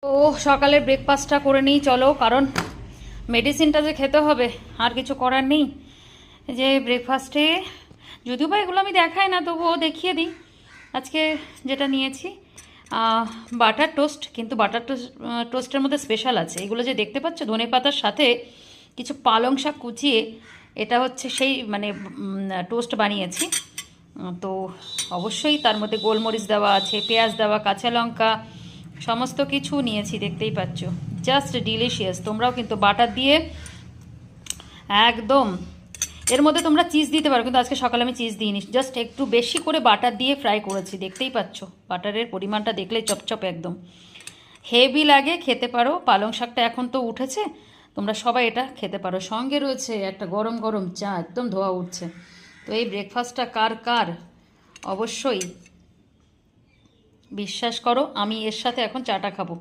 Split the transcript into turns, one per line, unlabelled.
তো সকালের ব্রেকফাস্টটা করে নিই চলো, কারণ মেডিসিনটা যে খেতে হবে, আর কিছু করার নেই। যে ব্রেকফাস্টে যদিও বা এগুলো আমি দেখাই না, তবুও দেখিয়ে দিই। আজকে যেটা নিয়েছি বাটার টোস্ট, কিন্তু বাটার টোস্টের মধ্যে স্পেশাল আছে। এগুলো যে দেখতে পাচ্ছ ধনে পাতার সাথে কিছু পালং শাক কুচিয়ে, এটা হচ্ছে সেই মানে টোস্ট বানিয়েছি। তো অবশ্যই তার মধ্যে গোলমরিচ দেওয়া আছে, পেঁয়াজ দেওয়া, কাঁচা লঙ্কা, সমস্ত কিছু নিয়েছি, দেখতেই পাচ্ছ। Just delicious. তোমরাও কিন্তু বাটার দিয়ে একদম, এর মধ্যে তোমরা চিজ দিতে পারো, কিন্তু আজকে সকালে আমি চিজ দিইনি, জাস্ট একটু বেশি করে বাটার দিয়ে ফ্রাই করেছি। দেখতেই পাচ্ছ বাটারের পরিমাণটা দেখলেই চপচপ একদম হেভি লাগে, খেতে পারো। পালং শাকটা এখন তো উঠেছে, তোমরা সবাই এটা খেতে পারো। সঙ্গে রয়েছে একটা গরম গরম চা, একদম ধোয়া উঠছে। তো এই ব্রেকফাস্টটা কার কার অবশ্যই বিশ্বাস করো, আমি এর সাথে এখন চাটা খাবো।